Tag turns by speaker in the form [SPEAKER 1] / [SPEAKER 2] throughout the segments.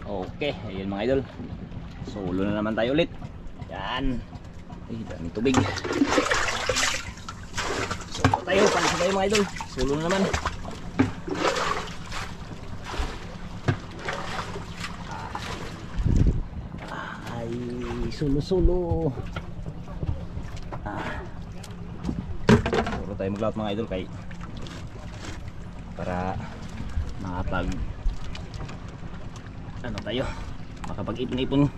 [SPEAKER 1] Okay, ayun mga idol. Solo na naman tayo ulit. Yan. Ay, daming tubig. Solo tayo, pansin tayo mga idol. Solo na naman. Ay, solo-solo. Solo tayo maglaot mga idol kay para makapag ano tayo, makapag-ipon-ipon.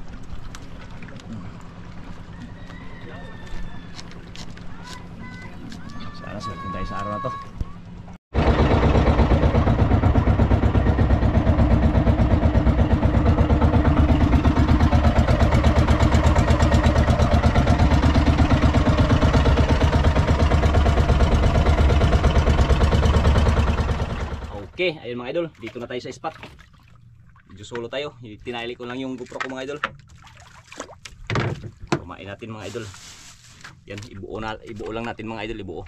[SPEAKER 1] Sana swerte tayo sa araw na to. Okay, ayun mga idol, dito na tayo sa spot. Medyo solo tayo. Tinali ko lang yung GoPro ko mga idol. Kumain natin mga idol. Yan, ibuo lang natin mga idol, ibuo.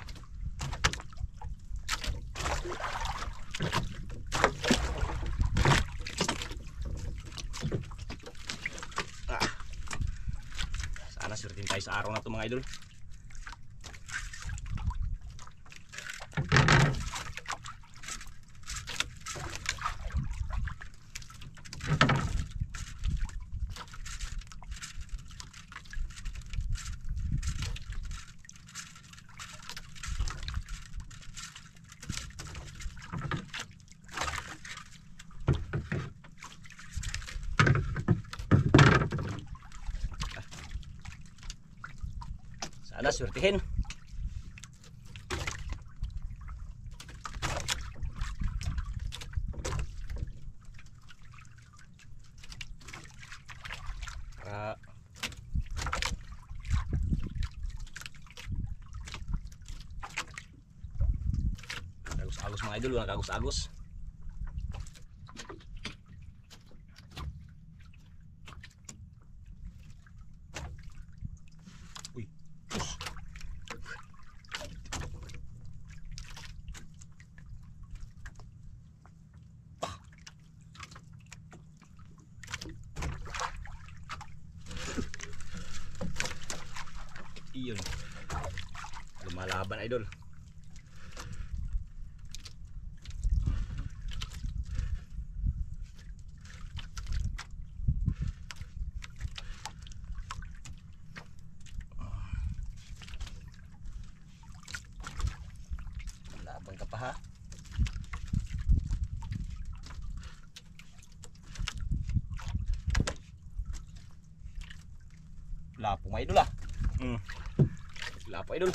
[SPEAKER 1] Sana swerte tayo sa araw na to mga idol. Sana swertihin. Agos-agos mga idol, walang agos-agos. Uy. Iyon. Lumalaban idol. Laban ka pa ha. Lapo mga idol ah. Lapo idol.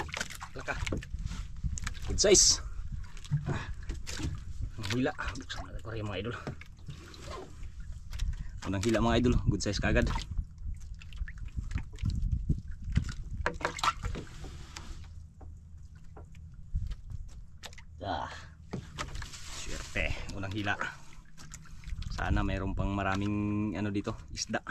[SPEAKER 1] Laka. Good size. Ang hila. Buksan natin ko rin mga idol. Unang hila mga idol. Good size kagad. Swerte. Unang hila. Sana mayroon pang maraming ano dito. Isda.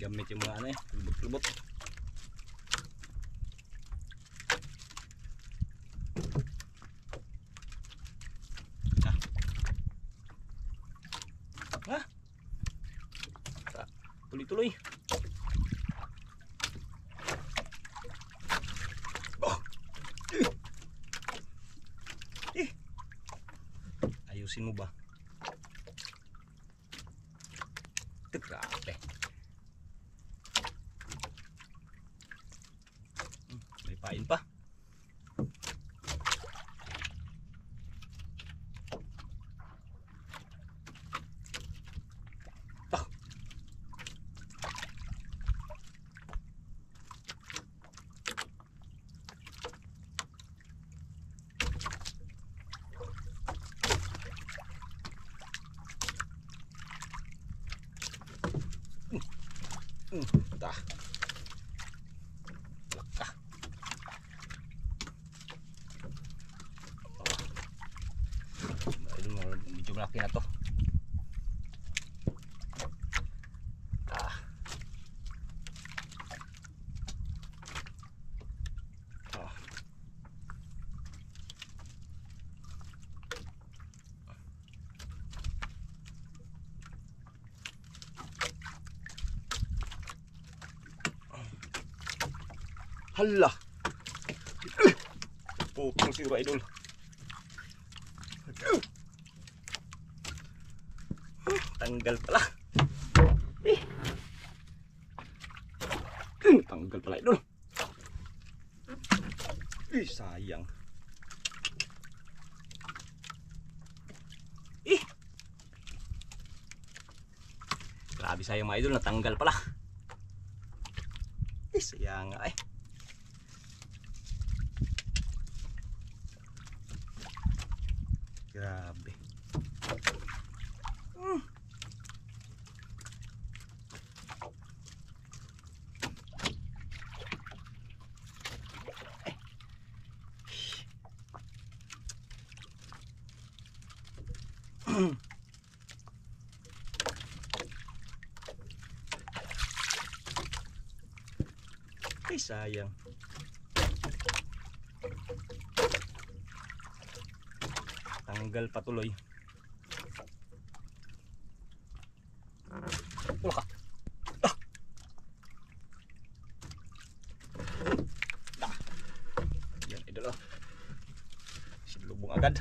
[SPEAKER 1] Gamit yung mga ano eh, lubot-lubot. Tuloy-tuloy. Ayusin mo ba? Grabe. May pain pa. Dah. Laka. Medyo malaki na to. Hala. Putol siguro idol. Tanggal pala. Tanggal pala idol. Sayang. Grabe sayang mga idol, natanggal pala. Sayang nga eh. Grabe. Sayang. Tanggal patuloy. Wala ka. Yan idol oh. Silubong agad.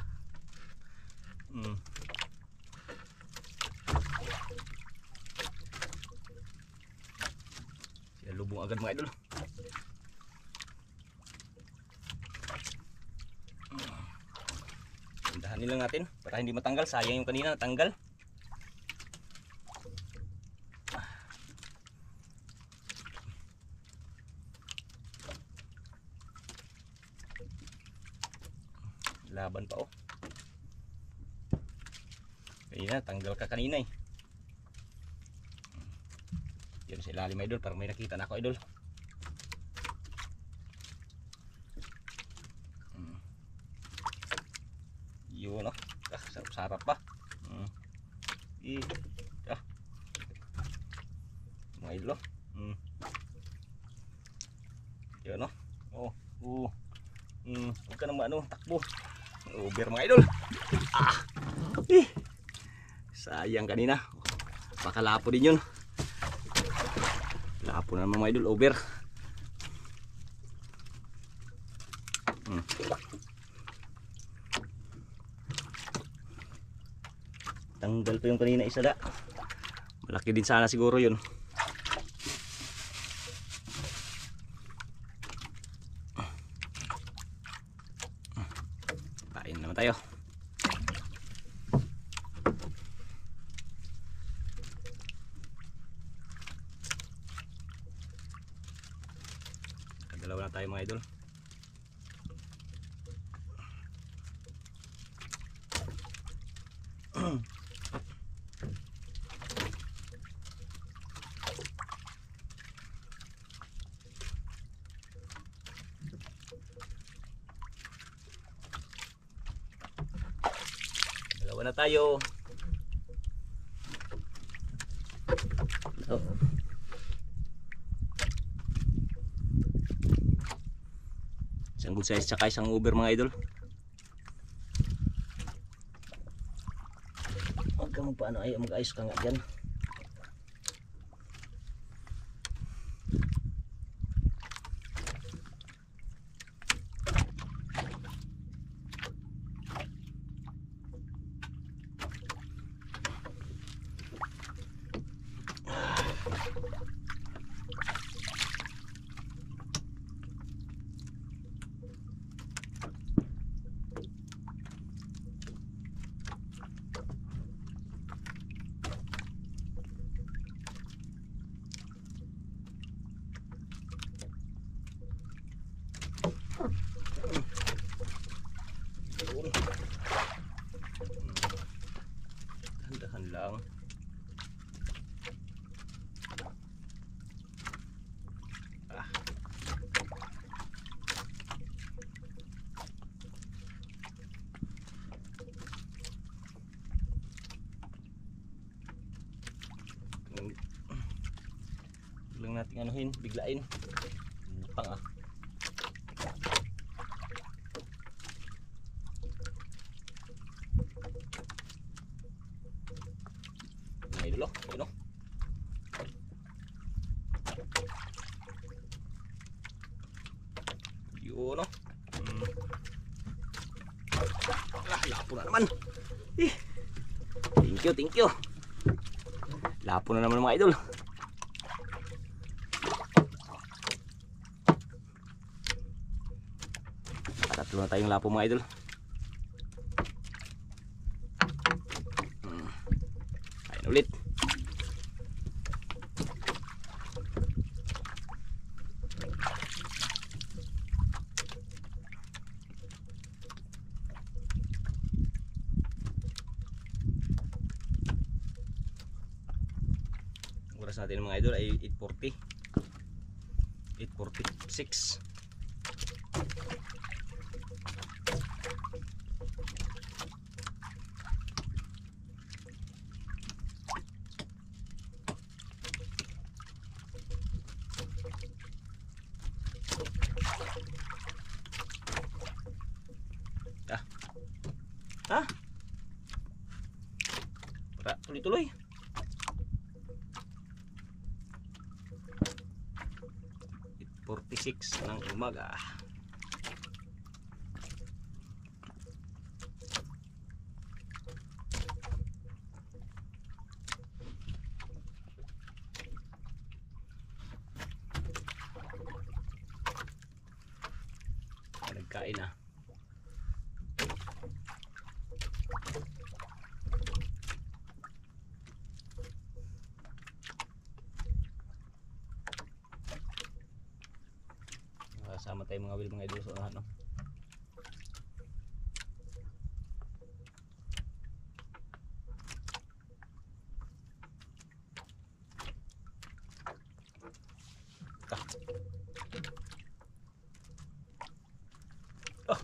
[SPEAKER 1] Silubong agad mga idol. Dahanin lang natin para hindi matanggal. Sayang yung kanina natanggal. Laban pa oh. Kanina tanggal ka kanina eh. Yan sa ilalim idol para may nakita na ako idol. Yun oh. Sarap-sarap pa. Mga idol oh. Yun oh. Huwag ka naman takbo. Over mga idol. Sayang kanina. Baka lapo din yun. Lapo na naman mga idol. Over. Tanggal pa yung kanina isa da. Malaki din sana siguro yun. Kain naman tayo. Kadalawa na tayo mga idol. Dalawa na tayo. Isang good size tsaka isang over mga idol. Huwag ka magpaano ay mag-ayos ka nga dyan. Lang natin anuhin, biglain. Butang ah. Mga idol oh, yun oh. Yun oh. Lapo na naman. Thank you. Lapo na naman mga idol. Tatlo na tayong lapo mga idol. Ayan ulit. Oras natin mga idol ay 8:40. 8:46. Ha? Para tuloy-tuloy. It 46 ng umaga. Nagkain na. Sama tayo mga mga idol sa ano. Oh.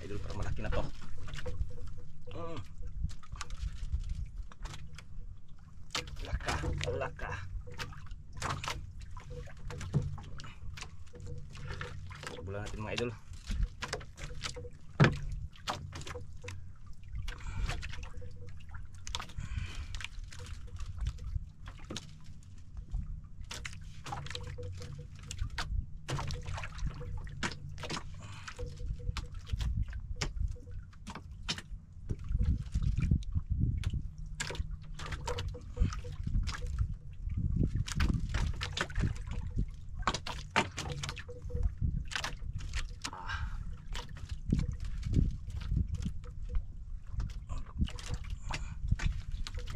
[SPEAKER 1] Idol, para malaki na to. Laka. Bulan natin mga idol.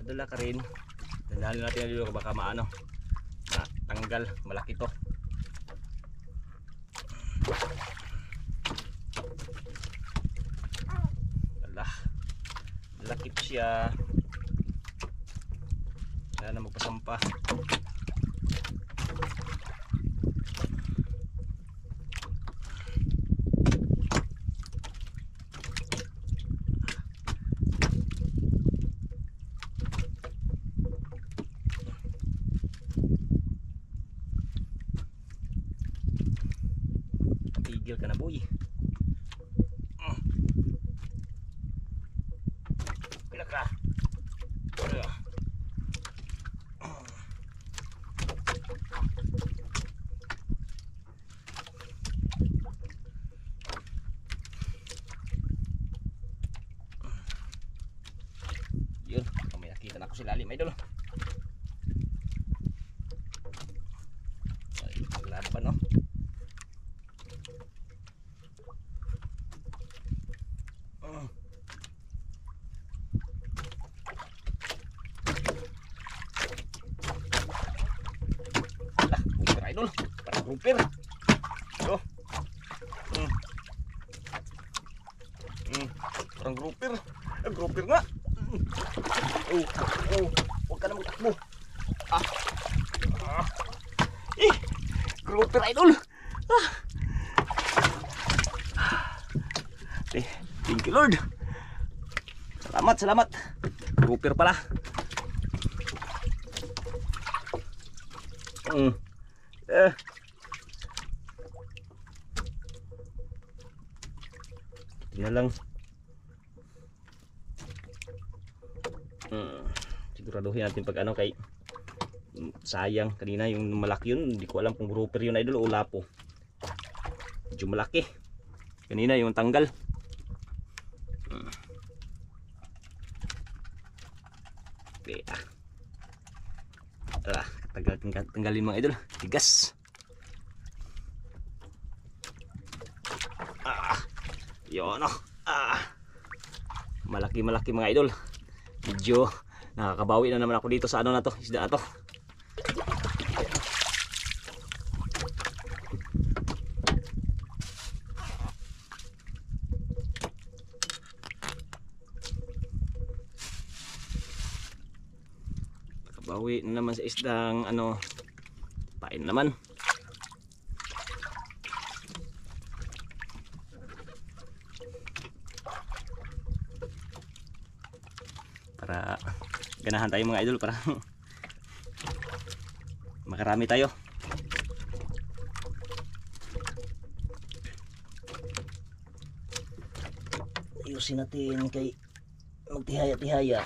[SPEAKER 1] Madala ka rin. Dandahan natin dito baka maano. Tanggal, malaki to. Wala. Lakip siya. Wala na magpasampa. Tigil ka na boy. Pila ka. Yun, may nakita na ako si lalim idol. Ay, maglaan pa no. Idol, para grouper. So. Parang grouper. Grouper nga. Oh, oh. Huwag ka na magtakbo. Ah. Ah. Grouper idol. Ah. Thank you Lord. Salamat, salamat. Grouper pala. Tingnan lang. Siguraduhin natin pag ano kay sayang kanina yung malaki yun, hindi ko alam kung grouper yun idol o lapo. Medyo malaki. Kanina yung tanggal. Okay. Tanggalin mga idol. Tigas. Yun oh. Malaki mga idol. Medyo nakakabawi na naman ako dito sa ano na to, isda na to. Bawi na naman sa isdang ano, pain naman. Para ganahan tayo mga idol, para makarami tayo. Ayusin natin kay magtihaya-tihaya.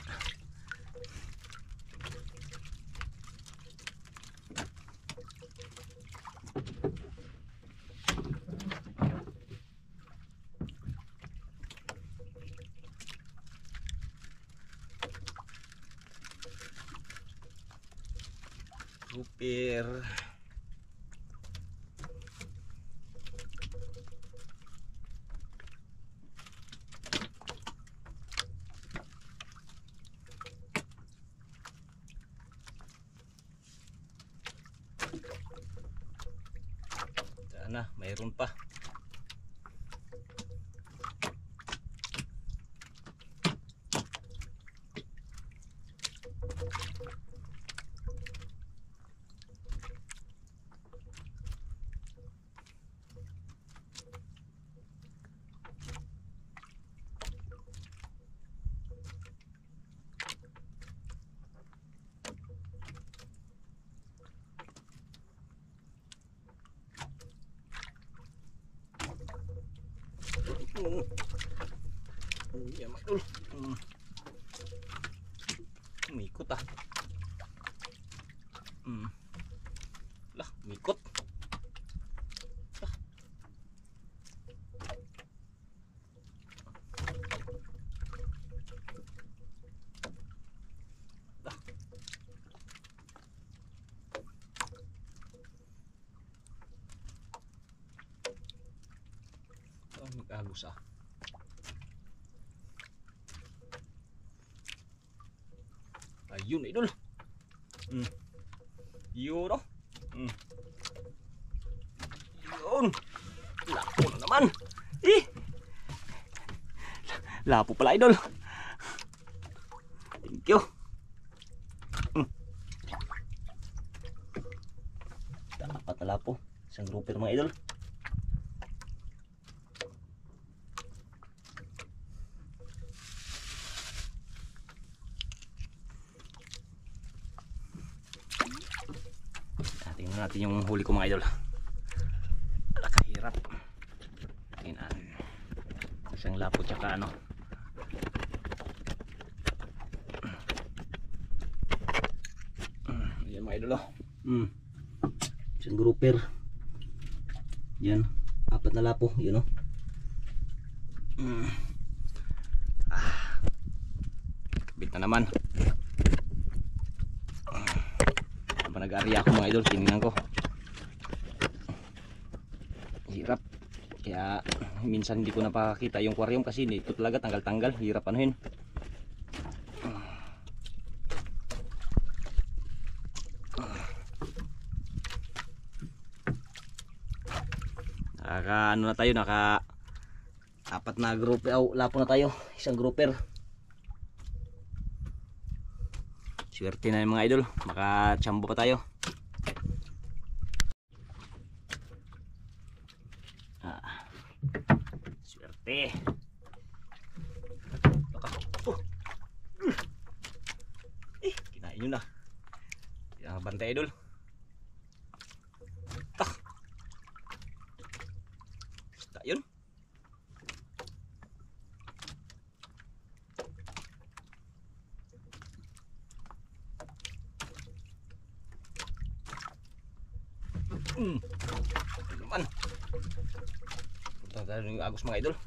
[SPEAKER 1] Grouper. Sana mayroon pa. Yan mga idol. Umikot ah. Lah, umikot. Lah. Lah. Mag-agos ah. Ayun idol. Yun oh. Yun. Lapo na naman. Lapo pala idol. Thank you. Dapat na lapo. Isang grouper mga idol. Tingnan natin yung huli ko mga idol. Nakahirap. Tingnan. Isang lapo tsaka ano. Yan mga idol oh. Isang grouper. Yan. 4 na lapo. Yun oh. Kabit na naman. Nag-area ako mga idol, tinignan ko. Hirap. Kaya minsan hindi ko napakita yung aquarium kasi dito talaga tanggal-tanggal, hirap anuhin. Ano na tayo, Apat na grouper, lapo na tayo, isang grouper. Swerte na yung mga idol, makachamba pa tayo. Swerte. Kinain nyo na. Yan, bantay idol. Basta yun. Naman. Punta tayo ng agos mga idol.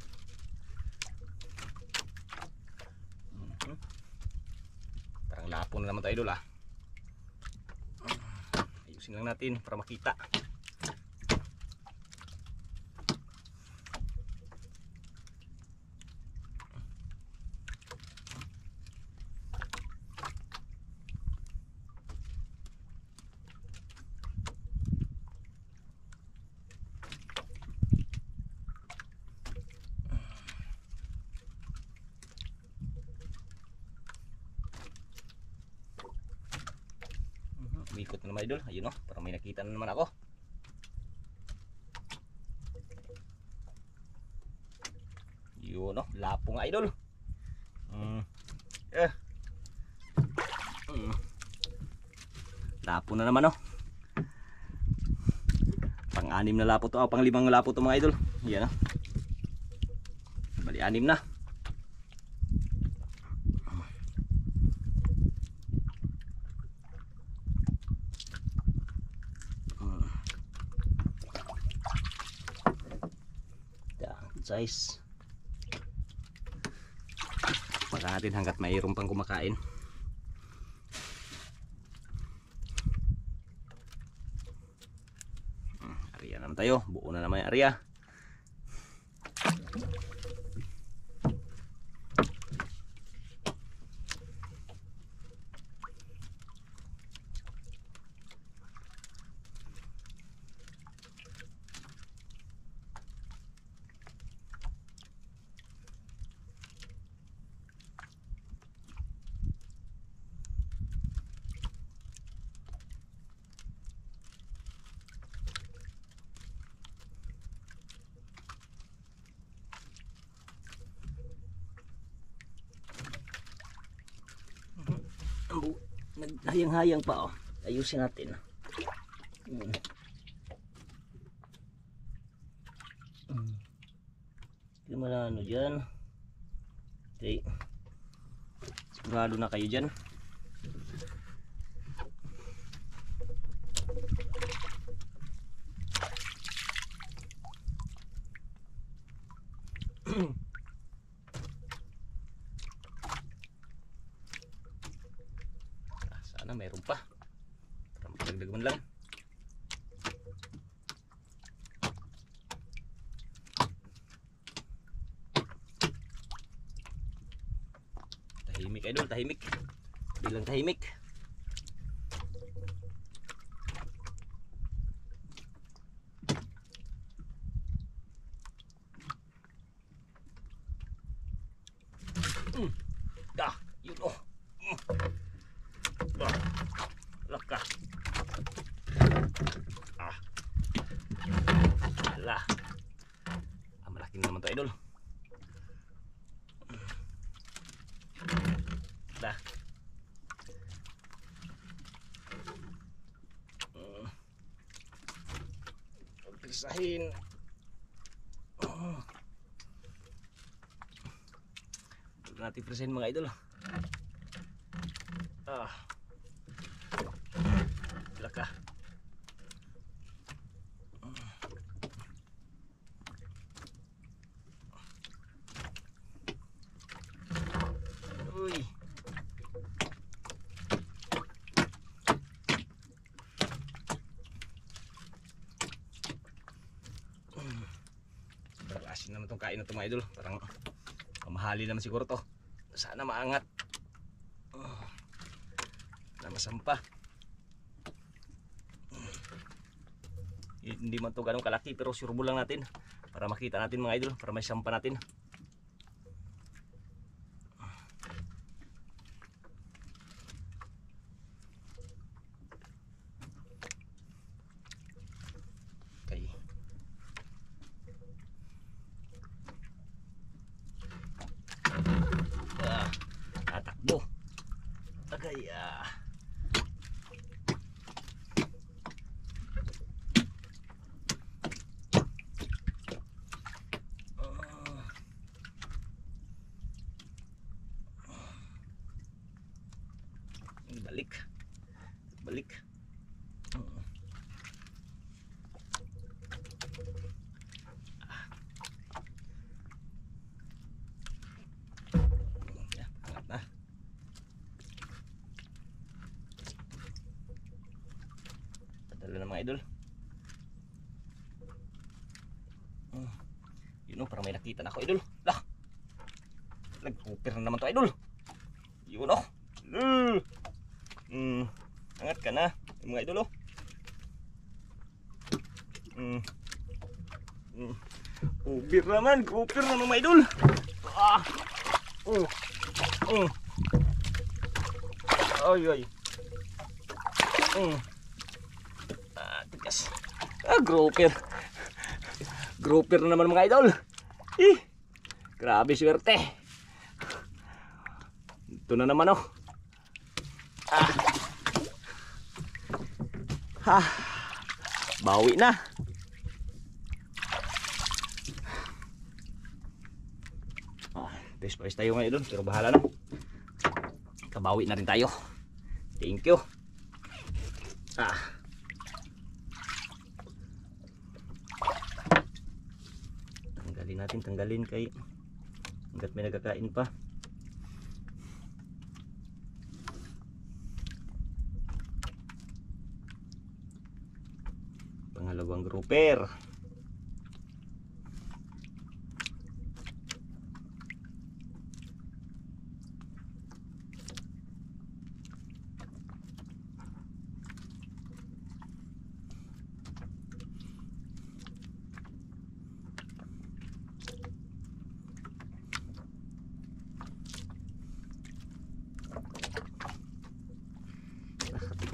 [SPEAKER 1] Parang lapo na naman tayo idol ah. Ayusin lang natin para makita. Umikot na naman idol, ayun o, para may nakita na naman ako. Yun o, lapo nga idol. Lapo na naman o. Pang-anim na lapo to, pang-limang lapo to mga idol. Yan o. Bali, 6 na. Size. Pagka natin hanggat mayroon pang kumakain. Area naman tayo, buo na naman yung area. Naghayang-hayang pa oh. Ayusin natin. Hindi mo na ano dyan. Okay. Sigurado na kayo dyan. Sana mayroon pa para magdagdag man lang. Tahimik idol, tahimik. Bilang tahimik. Yun oh. Laka. Ala. Malaki na naman to idol. Dah. Pisahin. Natin pisahin mga idol. Laka. Uy. Asin naman itong kain na ito mga idol. Parang mamahali naman siguro to. Sana maangat. Na masampa. Hindi man to ganun kalaki pero sureball lang natin. para makita natin mga idol, para may sampa natin. Okay. Tatakbo. Okay, balik. Angat na. Padala na mga idol. Yun o, parang may nakita na ako idol. Nag-hooper na naman to idol. Yun o. Angat ka na mga idol. Hooper naman mga idol. Ay. Tigas. Grouper na naman mga idol. Grabe swerte. Ito na naman bawi na. Pawis tayo ngayon doon, pero bahala na. Kabawi na rin tayo. Thank you. Tanggalin kay hanggat may nagkakain pa. Pangalawang grouper.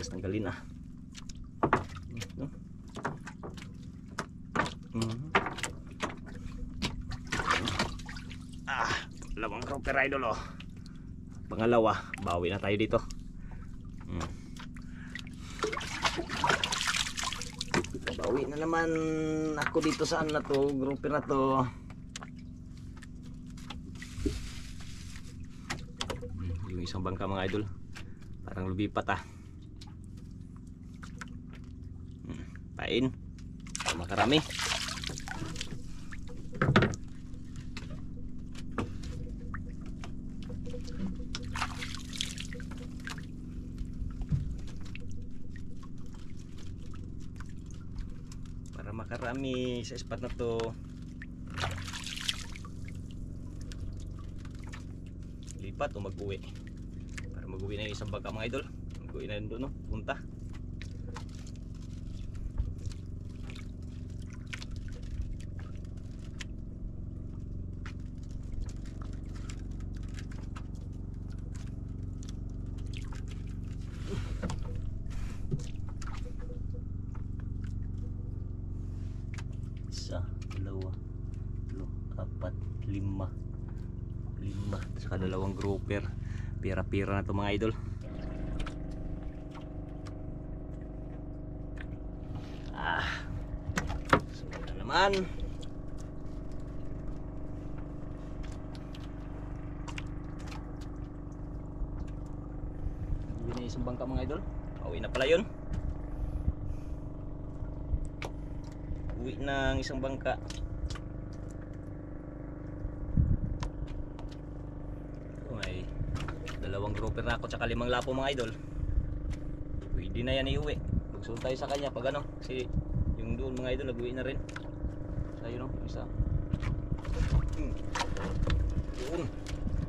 [SPEAKER 1] Tanggalin dalawang grouper idol pangalawa, bawi na tayo dito. Bawi na naman ako dito sa na to, grouper na to. Yung isang bangka mga idol parang lumipat pain makarami. Para makarami sa spot na to, lipat o mag-uwi. Para mag-uwi na yung isang bangka mga idol, mag-uwi na yun doon punta. Isa, dalawa, tatlo, apat, lima. Saka dalawang grouper. Pira-pira na to mga idol. Sunod na naman. Uwi na isang bangka mga idol. Uwi na pala yun. Uwi ng isang bangka. May dalawang grouper na ako tsaka 5 lapo mga idol. Pwede na yan iuwi. Magsunod tayo sa kanya pag kasi yung doon mga idol nag-uwi na rin. So yun isa. Yun.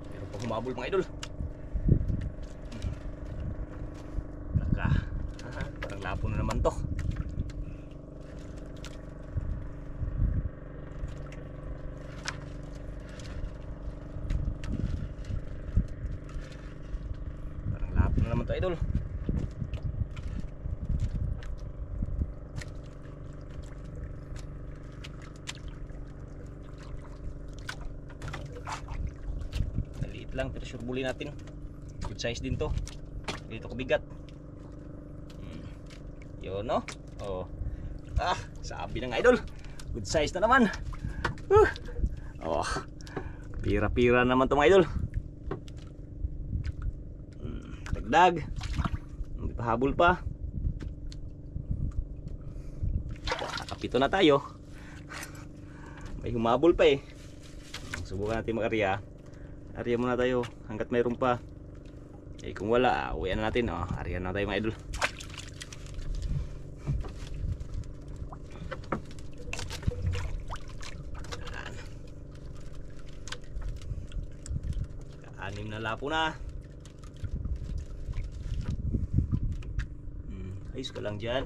[SPEAKER 1] Pero pa humabol mga idol. Parang lapo na naman to. mga idol. Maliit lang pero sure bully natin. Good size din to. Dito kabigat. Yun no. Oh. Sabi ng idol. Good size na naman. Oh. Pira-pira naman to mga idol. Dagdag. Hindi pa habol pa. Nakapito na tayo. May humabol pa eh. Subukan natin mag-arya. Arya muna tayo hanggat mayroon pa. Eh kung wala, uwian na natin. Arya na tayo mga idol. Anim na lapo na. Ayos ka lang dyan.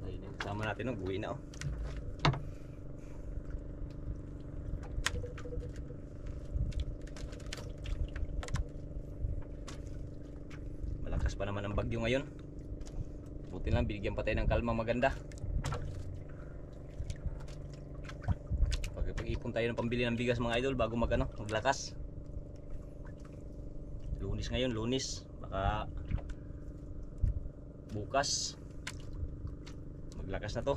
[SPEAKER 1] Ayun, sama natin buwi na Malakas pa naman ang bagyo ngayon. Buti lang binigyan pa tayo ng kalma maganda. Pag-ipon tayo ng pambili ng bigas mga idol bago maglakas. Lunis ngayon, Lunis. Baka bukas maglakas na to.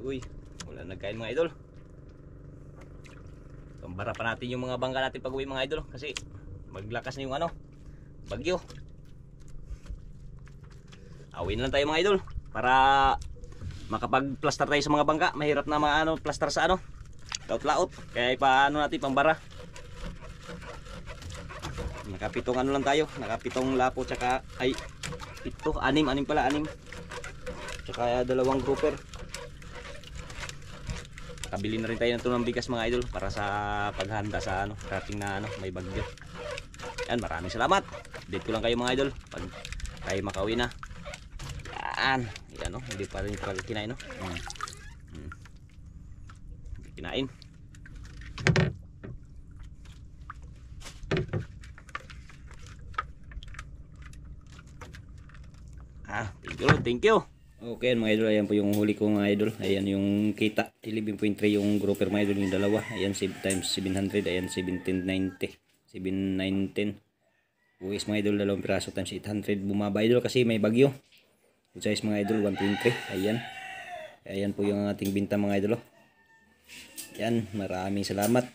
[SPEAKER 1] Uy, wala nagkain mga idol. Pambara pa natin yung mga bangka natin pag uwi mga idol kasi maglakas na yung bagyo. Awin lang tayo mga idol para makapag-plaster tayo sa mga bangka. Mahirap na plaster sa laot-laot. Kaya paano natin pambara. Nakapitong lang tayo. Nakapitong lapo tsaka anim pala. Tsaka 2 grouper. Kabili na rin tayo ng tunang bigas mga idol para sa paghanda sa rating na may bagyo. Yan, maraming salamat. Update ko lang kayo mga idol pag tayo makauwi na. Yan, hindi pa rin talaga kinain Hindi kinain. Thank you. Okay mga idol, ayan po yung huli ko mga idol. Ayan yung kita, 11.3 yung grouper mga idol, yung dalawa. Ayan times 700, ayan 1790, 719. Uwis mga idol, 2 piraso times 800. Bumaba idol kasi may bagyo. Good size mga idol, 1.3. Ayan po yung ating binta mga idol. Ayan, maraming salamat.